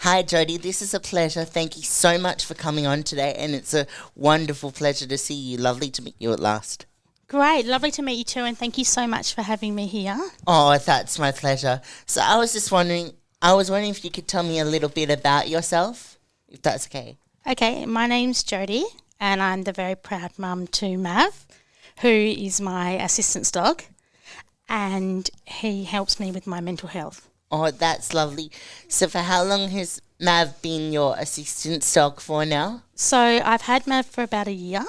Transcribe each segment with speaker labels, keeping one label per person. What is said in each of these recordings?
Speaker 1: Hi, Jodie. This is a pleasure. Thank you so much for coming on today, and it's a wonderful pleasure to see you. Lovely to meet you at last.
Speaker 2: Great, lovely to meet you too, and thank you so much for having me here.
Speaker 1: Oh, that's my pleasure. So I was wondering if you could tell me a little bit about yourself, if that's okay.
Speaker 2: Okay, my name's Jodie, and I'm the very proud mum to Mav, who is my assistance dog, and he helps me with my mental health.
Speaker 1: Oh, that's lovely. So for how long has Mav been your assistance dog for now?
Speaker 2: So I've had Mav for about a year,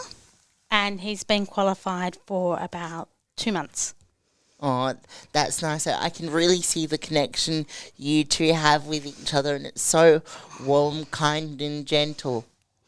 Speaker 2: and he's been qualified for about 2 months.
Speaker 1: Oh, that's nice. I can really see the connection you two have with each other, and it's so warm, kind, and gentle.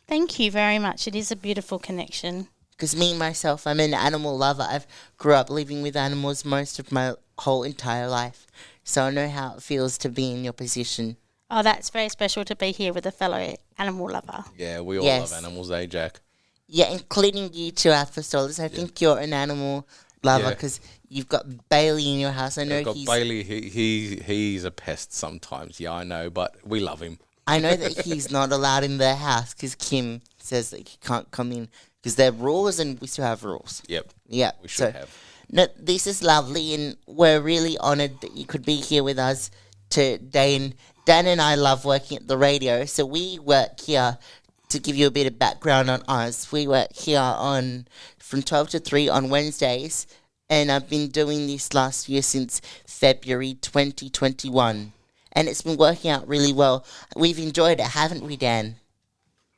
Speaker 2: Thank you very much. It is a beautiful connection.
Speaker 1: Because me, myself, I'm an animal lover. I've grew up living with animals most of my whole entire life. So I know how it feels to be in your position.
Speaker 2: Oh, that's very special to be here with a fellow animal lover.
Speaker 3: Yeah, we all
Speaker 1: Yes.
Speaker 3: love animals, eh, Jack?
Speaker 1: Yeah, including you two apostles. I think you're an animal lover
Speaker 3: Yeah.
Speaker 1: because you've got Bailey in your house. I know
Speaker 3: We've got
Speaker 1: he's...
Speaker 3: Bailey, he's a pest sometimes. Yeah, I know, but we love him.
Speaker 1: I know that he's not allowed in the house because Kim says that he can't come in because there are rules and we still have rules.
Speaker 3: Yep,
Speaker 1: Yeah,
Speaker 3: we should have.
Speaker 1: No, this is lovely, and we're really honoured that you could be here with us today. And Dan and I love working at the radio, so we work here. To give you a bit of background on us, we work here on from 12 to 3 on Wednesdays, and I've been doing this last year since February 2021, and it's been working out really well. We've enjoyed it, haven't we, Dan?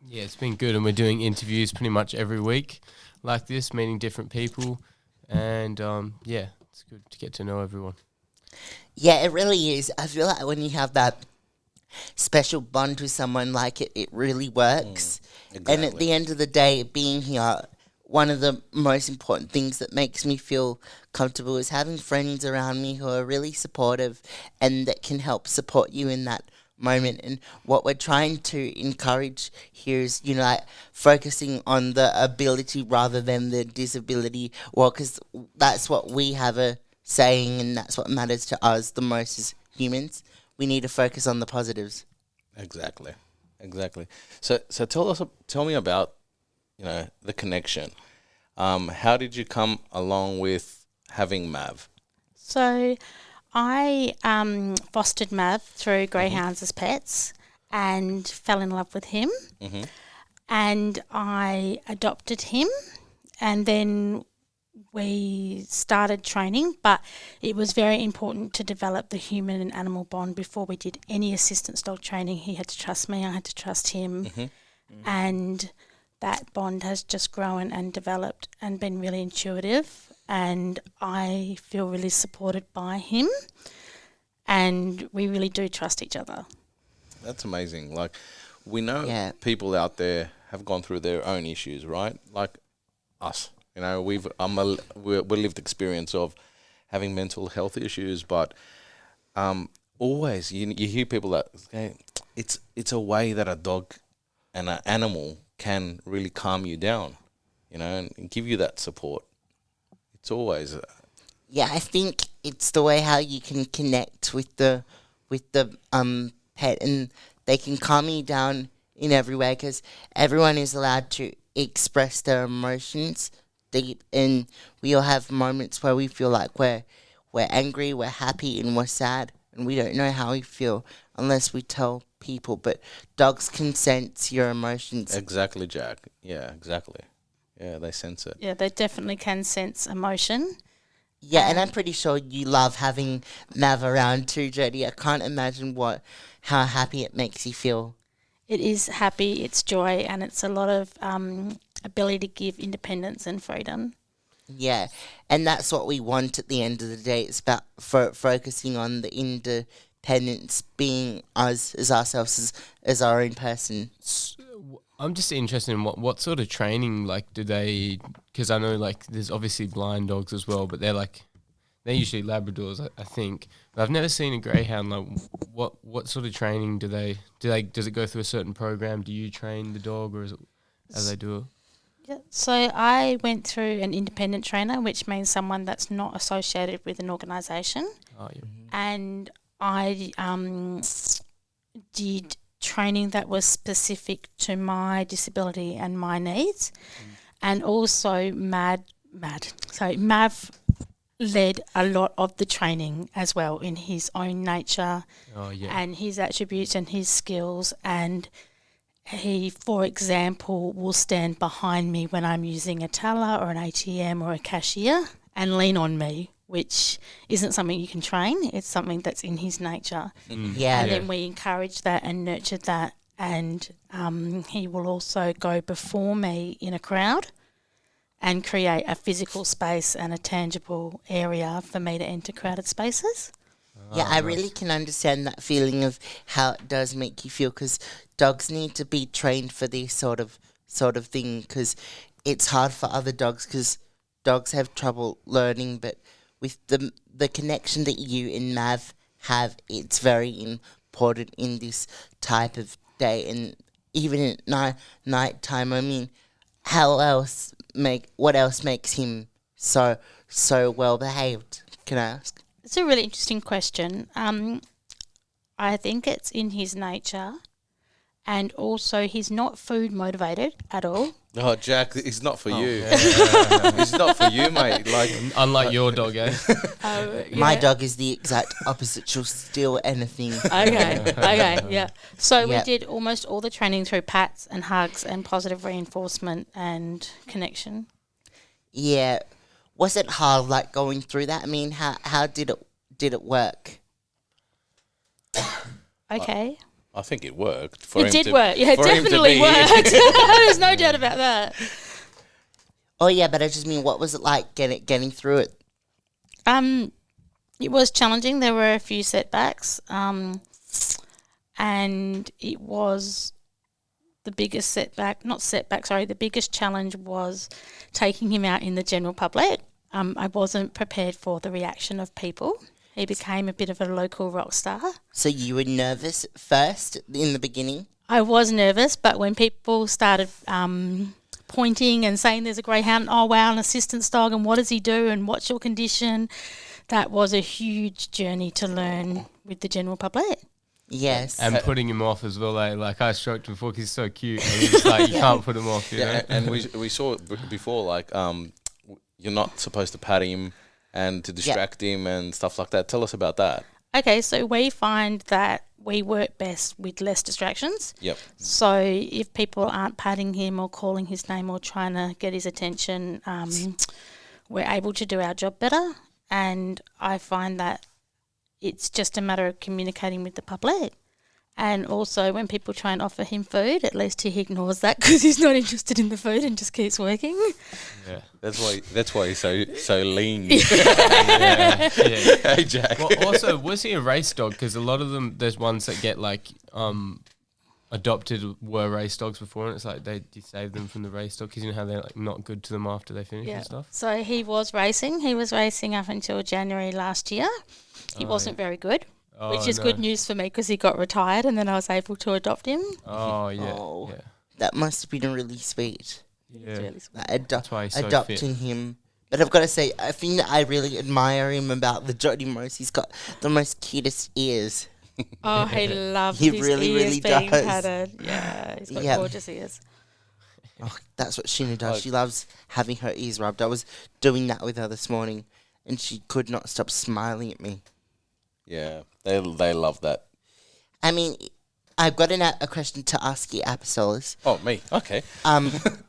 Speaker 4: Yeah, it's been good, and we're doing interviews pretty much every week like this, meeting different people, and yeah, it's good to get to know everyone.
Speaker 1: Yeah, it really is. I feel like when you have that special bond with someone, like it really works. And at
Speaker 3: exactly.
Speaker 1: the end of the day, being here, one of the most important things that makes me feel comfortable is having friends around me who are really supportive and that can help support you in that moment. And what we're trying to encourage here is, like focusing on the ability rather than the disability. Well, because that's what we have a saying, and that's what matters to us the most as humans. We need to focus on the positives.
Speaker 3: Exactly. So tell me about, the connection. How did you come along with having Mav?
Speaker 2: So I fostered Mav through greyhounds as pets and fell in love with him.
Speaker 3: Mm-hmm.
Speaker 2: And I adopted him, and then we started training, but it was very important to develop the human and animal bond before we did any assistance dog training. He had to trust me, I had to trust him, and that bond has just grown and developed and been really intuitive, and I feel really supported by him, and we really do trust each other.
Speaker 3: That's amazing. Like, we know
Speaker 1: Yeah.
Speaker 3: people out there have gone through their own issues, right? Like us. We're lived experience of having mental health issues, but always you hear people that say it's a way that a dog and an animal can really calm you down, and give you that support. It's always
Speaker 1: Yeah, I think it's the way how you can connect with the pet, and they can calm you down in every way because everyone is allowed to express their emotions deep, and we all have moments where we feel like we're angry, we're happy, and we're sad, and we don't know how we feel unless we tell people. But dogs can sense your emotions.
Speaker 3: exactly, Jack. Yeah, exactly. Yeah, they sense it.
Speaker 2: Yeah, they definitely can sense emotion.
Speaker 1: Yeah, and I'm pretty sure you love having Mav around too, Jodie. I can't imagine how happy it makes you feel.
Speaker 2: It is happy, it's joy, and it's a lot of ability to give independence and freedom.
Speaker 1: Yeah, and that's what we want at the end of the day. It's about focusing on the independence, being us as ourselves, as our own person.
Speaker 4: I'm just interested in what sort of training do they, because I know there's obviously blind dogs as well, but they're usually Labradors, I think. But I've never seen a greyhound. What sort of training does it go through a certain program? Do you train the dog, or is it how they do it?
Speaker 2: Yeah. So I went through an independent trainer, which means someone that's not associated with an organisation.
Speaker 4: Oh, yeah.
Speaker 2: And I did training that was specific to my disability and my needs. And also Mav led a lot of the training as well in his own nature and his attributes and his skills. And he, for example, will stand behind me when I'm using a teller or an ATM or a cashier and lean on me, which isn't something you can train. It's something that's in his nature.
Speaker 1: Yeah.
Speaker 2: And then we encourage that and nurture that. And he will also go before me in a crowd and create a physical space and a tangible area for me to enter crowded spaces.
Speaker 1: Yeah, I really can understand that feeling of how it does make you feel, because dogs need to be trained for this sort of thing, because it's hard for other dogs, because dogs have trouble learning, but with the connection that you and Mav have, it's very important in this type of day, and even at night time. I mean, what else makes him so well behaved? Can I ask?
Speaker 2: It's a really interesting question. I think it's in his nature, and also he's not food motivated at all.
Speaker 3: Oh, Jack, it's not for you. It's not for you, mate. Like,
Speaker 4: unlike your dog, eh?
Speaker 1: My dog is the exact opposite. She'll steal anything.
Speaker 2: Okay, yeah. So
Speaker 1: Yep.
Speaker 2: we did almost all the training through pats and hugs and positive reinforcement and connection.
Speaker 1: Yeah. Was it hard, like, going through that? I mean, how did it work?
Speaker 2: Okay.
Speaker 3: I think it worked.
Speaker 2: It did work. Yeah, it
Speaker 3: for him to
Speaker 2: definitely
Speaker 3: be-
Speaker 2: worked. There's no doubt about that.
Speaker 1: Oh yeah, but I just mean, what was it like getting through it?
Speaker 2: It was challenging. There were a few setbacks, and it was the biggest the biggest challenge was taking him out in the general public. I wasn't prepared for the reaction of people. He became a bit of a local rock star.
Speaker 1: So you were nervous first in the beginning?
Speaker 2: I was nervous, but when people started pointing and saying there's a greyhound, oh wow, an assistance dog, and what does he do and what's your condition, that was a huge journey to learn with the general public.
Speaker 1: Yes.
Speaker 4: And putting him off as well. Like I stroked him before because he's so cute. And he's like, you can't put him off. You know?
Speaker 3: Yeah, and we saw it before, like, you're not supposed to pat him and to distract him and stuff like that. Tell us about that.
Speaker 2: Okay, so we find that we work best with less distractions.
Speaker 3: Yep.
Speaker 2: So if people aren't patting him or calling his name or trying to get his attention, we're able to do our job better. And I find that it's just a matter of communicating with the public. And also when people try and offer him food, at least he ignores that because he's not interested in the food and just keeps working.
Speaker 3: Yeah, that's why he's so lean.
Speaker 4: Yeah.
Speaker 3: Hey, Jack.
Speaker 4: Well, also, was he a race dog? Because a lot of them, there's ones that get like adopted were race dogs before, and it's like you save them from the race dog because you know how they're like not good to them after they finish and stuff.
Speaker 2: So he was racing. He was racing up until January last year. He wasn't very good. Which is good news for me because he got retired and then I was able to adopt him.
Speaker 4: Oh, yeah.
Speaker 1: Oh.
Speaker 4: Yeah.
Speaker 1: That must have been really sweet.
Speaker 4: Yeah.
Speaker 2: Really sweet.
Speaker 4: That's why he's so
Speaker 1: adopting
Speaker 4: fit.
Speaker 1: him. But I've got to say, I think that I really admire him about the Jodie most. He's got the most cutest ears.
Speaker 2: Oh, he loves
Speaker 1: He
Speaker 2: his
Speaker 1: really,
Speaker 2: ears
Speaker 1: really
Speaker 2: being
Speaker 1: does.
Speaker 2: patted. Yeah, he's got
Speaker 1: Yeah.
Speaker 2: gorgeous ears.
Speaker 1: Oh, that's what Sheena does. She loves having her ears rubbed. I was doing that with her this morning, and she could not stop smiling at me.
Speaker 3: Yeah, they love that.
Speaker 1: I mean, I've got a question to ask you, Apostolos.
Speaker 3: Oh, me. Okay.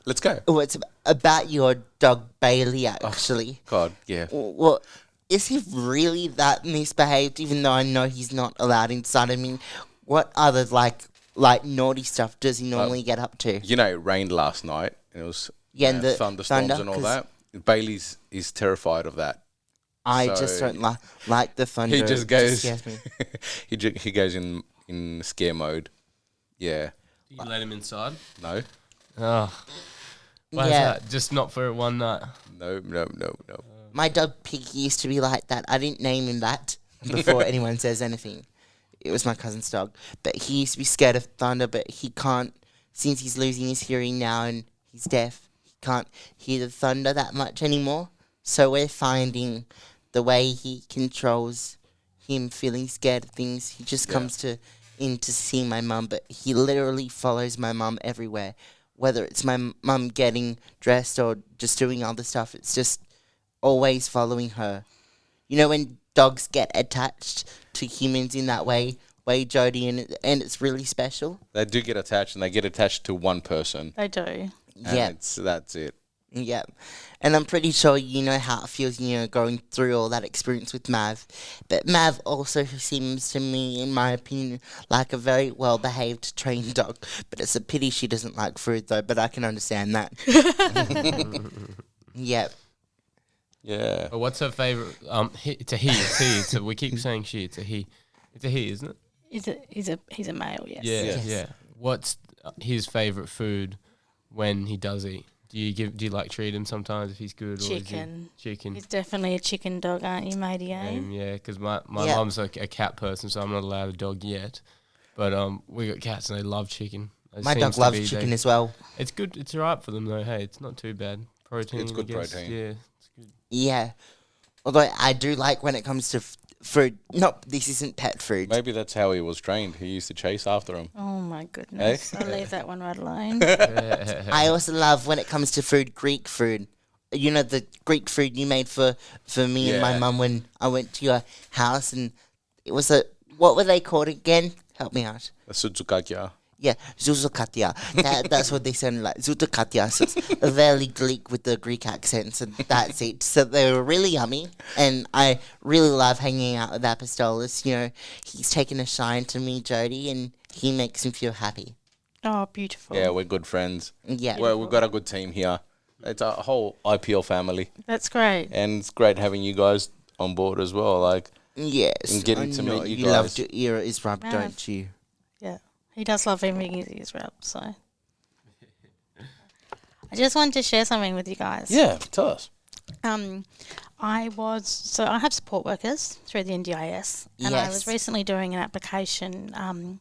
Speaker 3: Let's go.
Speaker 1: Oh, it's about your dog Bailey, actually.
Speaker 3: God, yeah.
Speaker 1: Well, is he really that misbehaved, even though I know he's not allowed inside? I mean, what other, like naughty stuff does he normally get up to?
Speaker 3: You know, it rained last night, and it was
Speaker 1: And the
Speaker 3: thunderstorms
Speaker 1: thunder,
Speaker 3: and all
Speaker 1: 'cause
Speaker 3: that. Bailey's is terrified of that.
Speaker 1: I
Speaker 3: So
Speaker 1: just don't like the thunder.
Speaker 3: He just
Speaker 1: It
Speaker 3: goes.
Speaker 1: scares me.
Speaker 3: he goes in scare mode. Yeah.
Speaker 4: You let him inside?
Speaker 3: No.
Speaker 4: Oh. Why is that? Just not for one night?
Speaker 3: No.
Speaker 1: My dog Piggy used to be like that. I didn't name him that before anyone says anything. It was my cousin's dog. But he used to be scared of thunder, but he can't, since he's losing his hearing now and he's deaf, he can't hear the thunder that much anymore. So we're finding the way he controls him feeling scared of things, he just comes to in to see my mum, but he literally follows my mum everywhere. Whether it's my mum getting dressed or just doing other stuff, it's just always following her. You know when dogs get attached to humans in that way, Jodie, and it's really special.
Speaker 3: They do get attached, and they get attached to one person.
Speaker 2: They do.
Speaker 3: And
Speaker 1: Yeah,
Speaker 3: that's it.
Speaker 1: yeah. And I'm pretty sure you know how it feels, going through all that experience with Mav. But Mav also seems to me, in my opinion, like a very well-behaved trained dog. But it's a pity she doesn't like food, though, but I can understand that. Yeah.
Speaker 3: Yeah.
Speaker 4: But what's her favorite? It's a he. It's he. So we keep saying she. It's a he. It's a he, isn't it?
Speaker 2: He's a male. Yes.
Speaker 4: Yeah,
Speaker 1: Yes.
Speaker 4: yeah. What's his favorite food when he does eat? Do you like treat him sometimes if he's good?
Speaker 2: Chicken.
Speaker 4: Or is he chicken.
Speaker 2: He's definitely a chicken dog, aren't you, matey?
Speaker 4: Yeah, because my
Speaker 1: Yeah.
Speaker 4: mum's like a cat person, so I'm not allowed a dog yet. But we got cats and they love chicken. It
Speaker 1: My
Speaker 4: seems
Speaker 1: dog
Speaker 4: to
Speaker 1: loves
Speaker 4: be
Speaker 1: chicken as well.
Speaker 4: It's good. It's alright for them though. Hey, it's not too bad. Protein.
Speaker 3: It's good
Speaker 4: I guess.
Speaker 3: protein.
Speaker 4: Yeah, it's good.
Speaker 1: Yeah. Although I do like when it comes to food. No, this isn't pet food.
Speaker 3: Maybe that's how he was trained. He used to chase after him.
Speaker 2: Oh my goodness!
Speaker 3: Eh?
Speaker 2: I'll leave that one right alone.
Speaker 1: I also love when it comes to food, Greek food. You know, the Greek food you made for me and my
Speaker 3: Yeah.
Speaker 1: mum when I went to your house, and it was what were they called again? Help me out.
Speaker 3: Suzukakia.
Speaker 1: Yeah, Zuzakatia. That's what they sounded like. Zuzakatia. So it's very Greek with the Greek accents, and that's it. So they were really yummy, and I really love hanging out with Apostolos. He's taken a shine to me, Jodie, and he makes me feel happy.
Speaker 2: Oh, beautiful.
Speaker 3: Yeah, we're good friends.
Speaker 1: Yeah.
Speaker 3: Well, we've got a good team here. It's a whole IPL family,
Speaker 2: That's great.
Speaker 3: and it's great having you guys on board as well. Like,
Speaker 1: Yes.
Speaker 3: And getting
Speaker 1: I
Speaker 3: to
Speaker 1: know
Speaker 3: meet you
Speaker 1: love
Speaker 3: guys.
Speaker 1: to hear his rub,
Speaker 2: Mav.
Speaker 1: don't you?
Speaker 2: Yeah, he does love having his ears rubbed. So, I just wanted to share something with you guys.
Speaker 3: yeah, tell us.
Speaker 2: I have support workers through the NDIS, and I was
Speaker 1: Yes.
Speaker 2: recently doing an application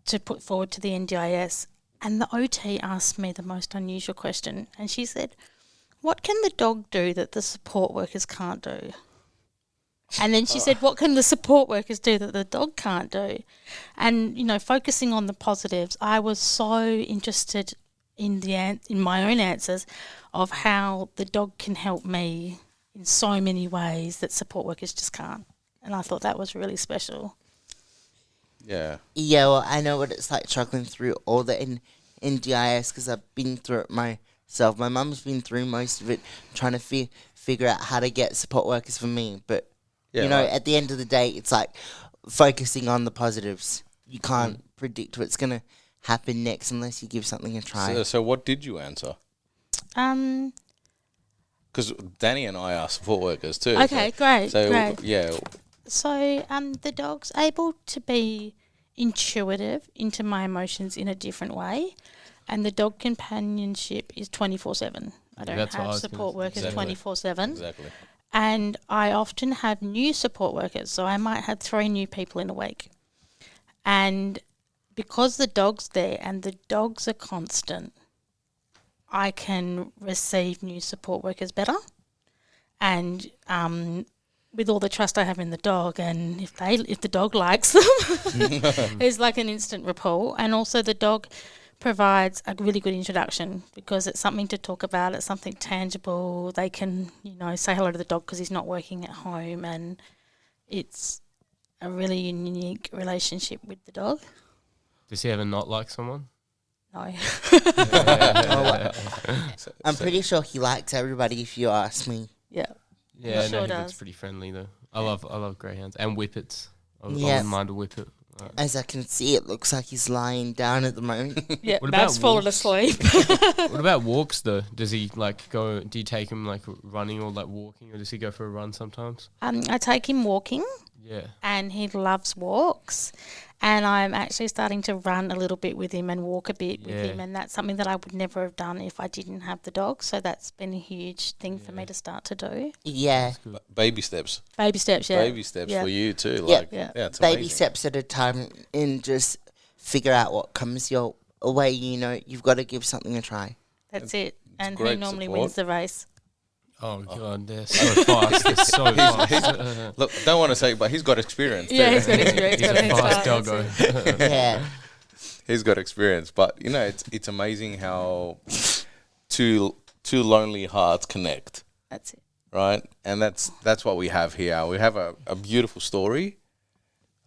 Speaker 2: to put forward to the NDIS, and the OT asked me the most unusual question, and she said, "What can the dog do that the support workers can't do?" And then she said, "What can the support workers do that the dog can't do?" And focusing on the positives, I was so interested in in my own answers of how the dog can help me in so many ways that support workers just can't. And I thought that was really special.
Speaker 3: Yeah.
Speaker 1: Yeah, well, I know what it's like struggling through all the NDIS because I've been through it myself. My mum's been through most of it, trying to figure out how to get support workers for me. But,
Speaker 3: Yeah, right.
Speaker 1: at the end of the day, it's like focusing on the positives. You can't predict what's going to happen next unless you give something a try.
Speaker 3: So what did you answer?
Speaker 2: Um,
Speaker 3: Because Danny and I are support workers too.
Speaker 2: okay, great,
Speaker 3: So
Speaker 2: great.
Speaker 3: yeah,
Speaker 2: So the dog's able to be intuitive into my emotions in a different way, and the dog companionship is 24/7. I don't
Speaker 4: That's what I
Speaker 2: have
Speaker 4: was gonna
Speaker 2: support
Speaker 4: say.
Speaker 2: workers
Speaker 3: Exactly.
Speaker 2: 24/7.
Speaker 3: exactly.
Speaker 2: And I often have new support workers, so I might have 3 new people in a week. And because the dog's there and the dogs are constant, I can receive new support workers better. And with all the trust I have in the dog, and if the dog likes them, it's like an instant rapport. And also the dog provides a really good introduction because it's something to talk about. It's something tangible. They can, say hello to the dog because he's not working at home, and it's a really unique relationship with the dog.
Speaker 4: Does he ever not like someone?
Speaker 2: No.
Speaker 1: I'm pretty sure he likes everybody if you ask me.
Speaker 2: Yeah.
Speaker 4: Yeah,
Speaker 2: sure
Speaker 4: no, he
Speaker 2: does.
Speaker 4: looks pretty friendly though. I love greyhounds and whippets. I
Speaker 1: Yeah.
Speaker 4: wouldn't mind a whippet.
Speaker 1: As I can see, it looks like he's lying down at the moment.
Speaker 2: Yeah,
Speaker 4: What about
Speaker 2: Bab's fallen
Speaker 4: wolves?
Speaker 2: asleep.
Speaker 4: What about walks though? Does he go? Do you take him like running or like walking, or does he go for a run sometimes?
Speaker 2: I take him walking,
Speaker 4: Yeah.
Speaker 2: and he loves walks. And I'm actually starting to run a little bit with him and walk a bit with
Speaker 4: Yeah.
Speaker 2: him. And that's something that I would never have done if I didn't have the dog. So that's been a huge thing for me to start to do.
Speaker 1: Yeah,
Speaker 3: Baby steps.
Speaker 2: Baby steps, yeah.
Speaker 3: Baby steps
Speaker 2: Yeah.
Speaker 3: for you too.
Speaker 1: Yeah.
Speaker 3: Like
Speaker 2: Yeah.
Speaker 3: it's
Speaker 1: baby
Speaker 3: amazing.
Speaker 1: steps at a time and just figure out what comes your way. You've got to give something a try.
Speaker 2: That's it. And he
Speaker 3: great
Speaker 2: normally
Speaker 3: support.
Speaker 2: wins the race.
Speaker 4: Oh god, they're so fast. They're so fast.
Speaker 3: Look, don't want to say, but he's got experience.
Speaker 2: Yeah,
Speaker 3: too.
Speaker 2: he's got experience.
Speaker 4: He's
Speaker 2: got
Speaker 4: a fast
Speaker 2: that's
Speaker 4: doggo.
Speaker 2: it.
Speaker 1: Yeah.
Speaker 3: He's got experience, but you know, it's amazing how two lonely hearts connect,
Speaker 2: That's it.
Speaker 3: right? And that's what we have here. We have a beautiful story.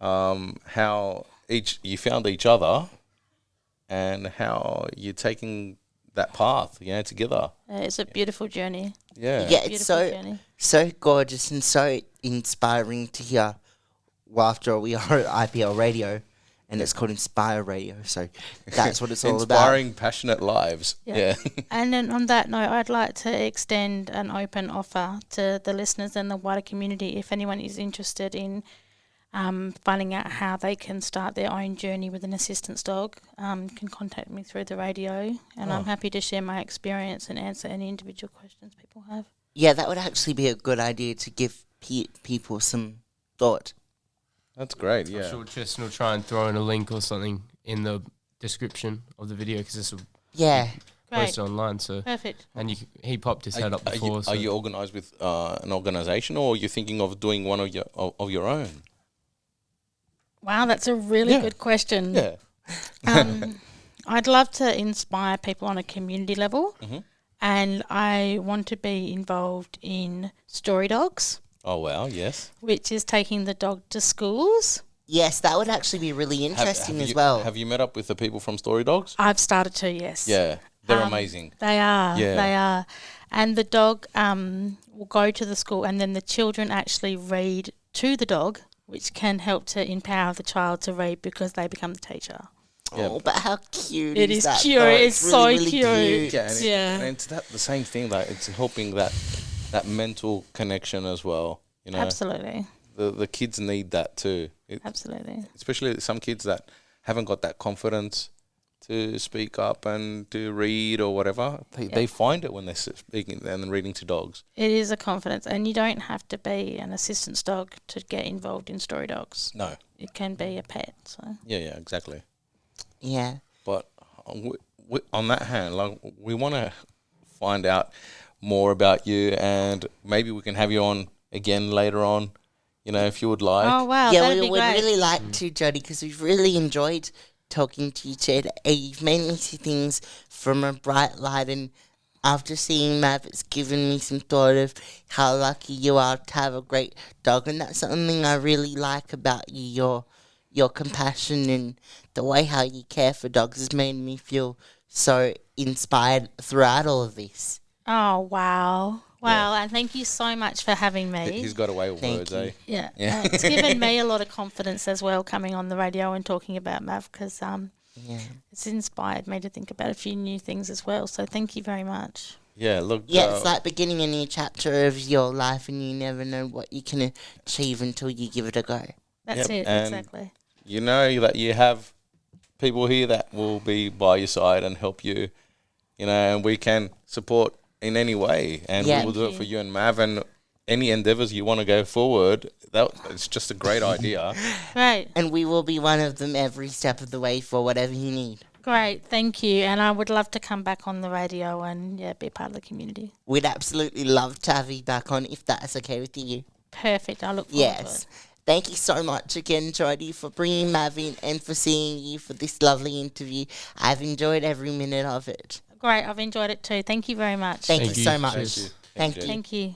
Speaker 3: How you found each other, and how you're taking that path, together.
Speaker 2: It's a beautiful journey.
Speaker 3: Yeah.
Speaker 1: Yeah, it's
Speaker 2: Beautiful journey.
Speaker 1: so gorgeous and so inspiring to hear. Well, after all, we are at IPL Radio, and it's called Inspire Radio, so that's what it's all about.
Speaker 3: Inspiring, passionate lives. Yeah.
Speaker 2: And then on that note, I'd like to extend an open offer to the listeners and the wider community. If anyone is interested in finding out how they can start their own journey with an assistance dog, can contact me through the radio, and I'm happy to share my experience and answer any individual questions people have.
Speaker 1: Yeah, that would actually be a good idea to give people some thought.
Speaker 3: That's great.
Speaker 4: I'm
Speaker 3: Yeah.
Speaker 4: sure Tristan will try and throw in a link or something in the description of the video because this will
Speaker 1: Yeah.
Speaker 2: Great.
Speaker 4: post it online. So
Speaker 2: Perfect.
Speaker 4: and he popped his head up before.
Speaker 3: Are you organised with an organisation, or are you thinking of doing one of your own?
Speaker 2: Wow, that's a really good question.
Speaker 3: Yeah.
Speaker 2: I'd love to inspire people on a community level, and I want to be involved in Story Dogs,
Speaker 3: Oh wow. Yes.
Speaker 2: which is taking the dog to schools.
Speaker 1: Yes, that would actually be really interesting as
Speaker 3: you,
Speaker 1: well.
Speaker 3: Have you met up with the people from Story Dogs?
Speaker 2: I've started to, yes.
Speaker 3: Yeah. They're amazing.
Speaker 2: They are.
Speaker 3: Yeah.
Speaker 2: They are. And the dog will go to the school, and then the children actually read to the dog, which can help to empower the child to read because they become the teacher.
Speaker 3: Yeah.
Speaker 1: Oh, but how cute
Speaker 2: It
Speaker 1: is
Speaker 2: is
Speaker 1: that?
Speaker 2: cute.
Speaker 1: though?
Speaker 2: It's so
Speaker 1: really, really
Speaker 2: cute.
Speaker 3: Yeah, and,
Speaker 2: Yeah.
Speaker 3: and it's the same thing. Like it's helping that mental connection as well.
Speaker 2: Absolutely.
Speaker 3: The kids need that too.
Speaker 2: Absolutely.
Speaker 3: Especially some kids that haven't got that confidence to speak up and to read or whatever. They find it when they're speaking and reading to dogs.
Speaker 2: It is a confidence, and you don't have to be an assistance dog to get involved in Story Dogs.
Speaker 3: No.
Speaker 2: It can be a pet. So
Speaker 3: Yeah, exactly.
Speaker 1: Yeah.
Speaker 3: But on that hand, like we want to find out more about you, and maybe we can have you on again later on. If you would like.
Speaker 2: oh wow,
Speaker 1: Yeah,
Speaker 2: that'd
Speaker 1: we
Speaker 2: be
Speaker 1: would
Speaker 2: great.
Speaker 1: really like to, Jodie, because we've really enjoyed talking to you today. You've made me see things from a bright light, and after seeing Mav, it's given me some thought of how lucky you are to have a great dog, and that's something I really like about you. Your compassion and the way how you care for dogs has made me feel so inspired throughout all of this.
Speaker 2: Oh wow. Wow, and thank you so much for having me.
Speaker 3: He's got away with
Speaker 1: Thank
Speaker 3: words,
Speaker 1: you.
Speaker 3: eh?
Speaker 2: Yeah,
Speaker 3: Yeah.
Speaker 2: it's given me a lot of confidence as well coming on the radio and talking about Mav because
Speaker 1: Yeah.
Speaker 2: it's inspired me to think about a few new things as well. So thank you very much.
Speaker 3: Yeah, look.
Speaker 1: Yeah, it's like beginning a new chapter of your life, and you never know what you can achieve until you give it a go.
Speaker 2: That's
Speaker 3: Yep,
Speaker 2: it,
Speaker 3: and-
Speaker 2: exactly.
Speaker 3: you know that you have people here that will be by your side and help you, and we can support in any way, and
Speaker 1: Yeah.
Speaker 3: we will do it
Speaker 2: Thank
Speaker 3: for
Speaker 2: you.
Speaker 3: you and Mav, and any endeavours you want to go forward. It's just a great idea.
Speaker 2: Great,
Speaker 1: And we will be one of them every step of the way for whatever you need.
Speaker 2: great, thank you. And I would love to come back on the radio and be part of the community.
Speaker 1: We'd absolutely love to have you back on if that's okay with you.
Speaker 2: Perfect, I look forward to
Speaker 1: Yes.
Speaker 2: it.
Speaker 1: Thank you so much again, Jodie, for bringing Mav in and for seeing you for this lovely interview. I've enjoyed every minute of it.
Speaker 2: Great, I've enjoyed it too. Thank you very much.
Speaker 1: Thank
Speaker 4: Thank
Speaker 1: you
Speaker 4: you.
Speaker 1: so much.
Speaker 4: Thank you.
Speaker 1: Thank
Speaker 3: Jodie.
Speaker 1: you.
Speaker 2: Thank you.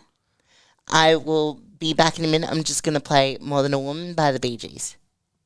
Speaker 1: I will be back in a minute. I'm just going to play More Than a Woman by the Bee Gees.